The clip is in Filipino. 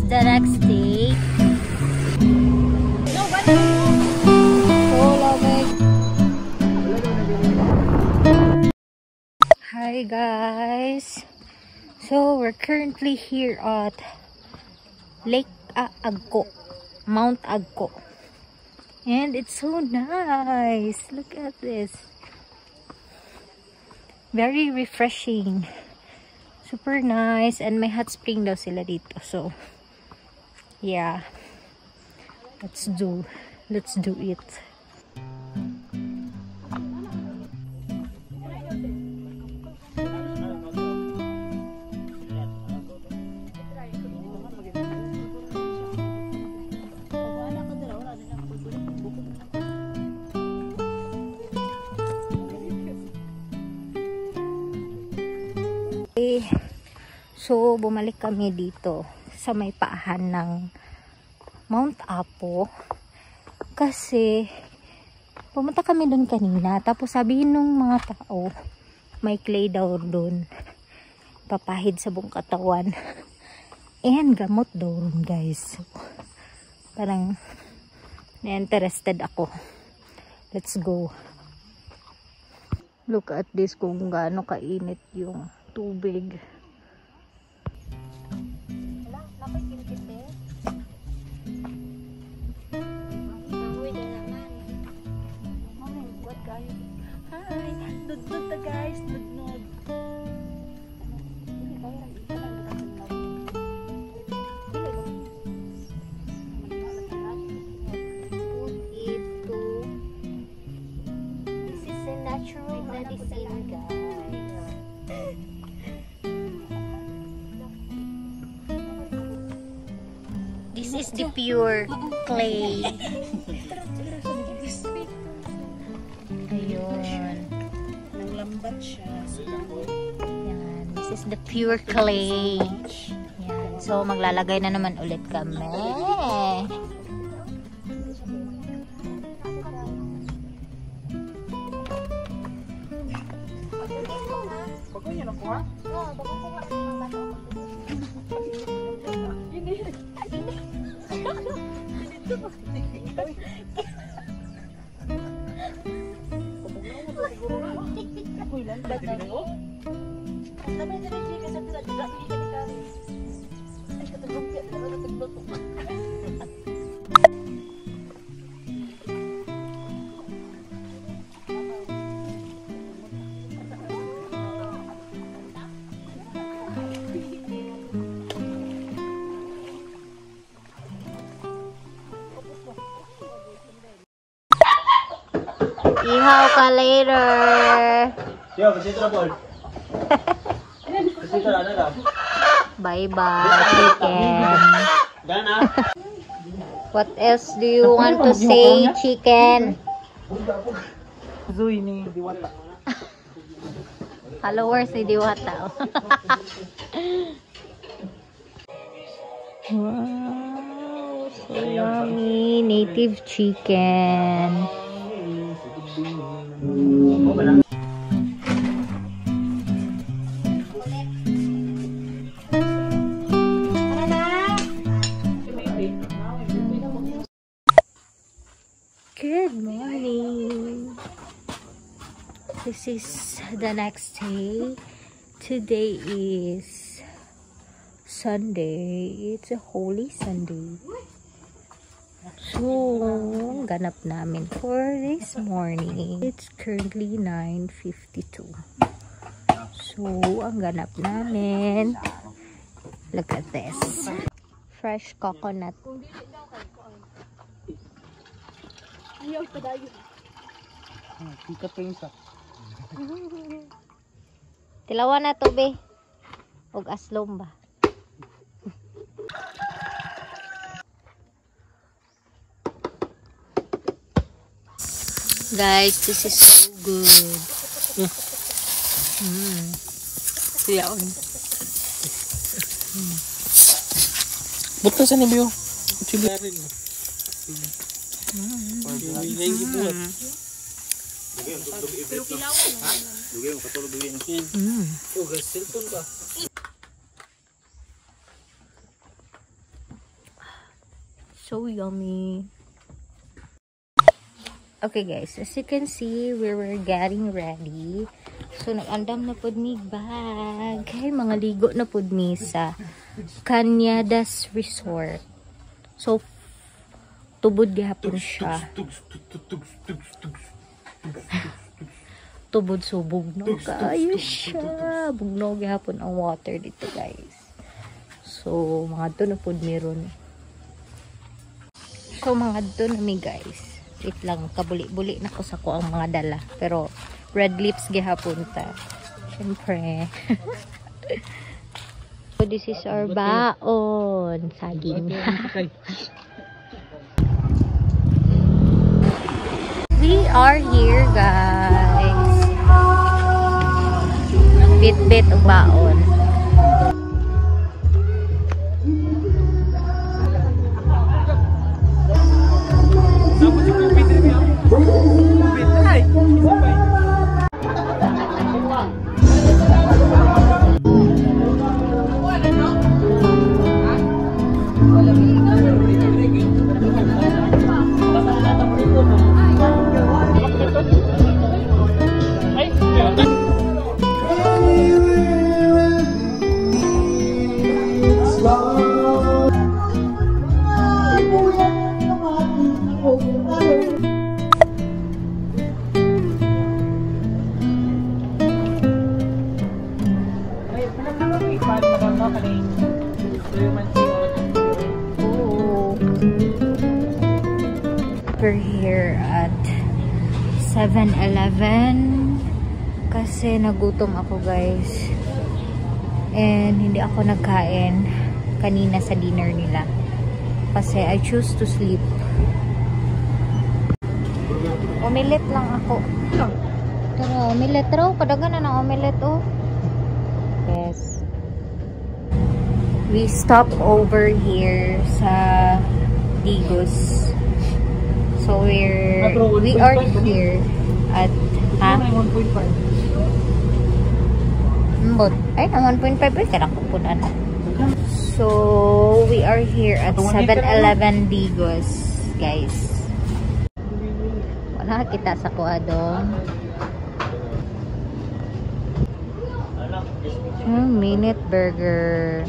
the next day. Hi guys. So we're currently here at Lake Agco, Mount Agco. And it's so nice. Look at this. Very refreshing. Super nice. And may hot spring daw sila dito. So, yeah. Let's do it. So, bumalik kami dito sa may paahan ng Mount Apo kasi pumunta kami doon kanina, tapos sabihin nung mga tao may clay daw doon, papahid sa buong katawan and gamot daw doon guys. So, parang na-interested ako. Let's go. Look at this kung gaano kainit yung tubig. Guys, this is a natural medicine, guys. This is the pure clay. Ayun. Nanglambat siya. Yan. This is the pure clay. Yan. So, maglalagay na naman ulit kami. Ihaw ka later. Yo, besito na Paul. Besito na lang. Bye-bye, chicken. Gana. What else do you want to say, chicken? Zoe ni Diwata. Followers ni Diwata. Wow, so yummy. Native chicken. Good morning. This is the next day. Today is Sunday. It's a Holy Sunday. So, ganap namin for this morning. It's currently 9:52. So, ang ganap namin, look at this. Fresh coconut. Tilawan na to, be. Og aslom ba? Guys, this is so good. Siyaon. Buta sa niyo. Chili rin. So yummy. Okay guys, as you can see, we were getting ready. So nag-andam na pod mi bag. Hey, mga ligo na pod mi sa Cañadas Resort. So tubod gihapon siya. Tubod subog no kayo siya. Bugno gihapon ang water dito guys. So mga to na pod meron. So mga to na mi guys. Wait lang, kabuli-buli na ko sa ko ang mga dala. Pero red lips gihapon ta. Syempre. So this is our baon. Saging. We are here guys. Bit-bit og baon. We're here at 7-Eleven kasi nagutom ako guys and hindi ako nagkain kanina sa dinner nila kasi I choose to sleep. Omelette lang ako. Pero omelette raw, padagan na ng omelette oh. Yes. We stop over here sa Digos. So we are here at ay, 1.5 ay karang pupunan. So we are here at 7-Eleven Digos, guys. Wala kita sa kuadong. Minute burger.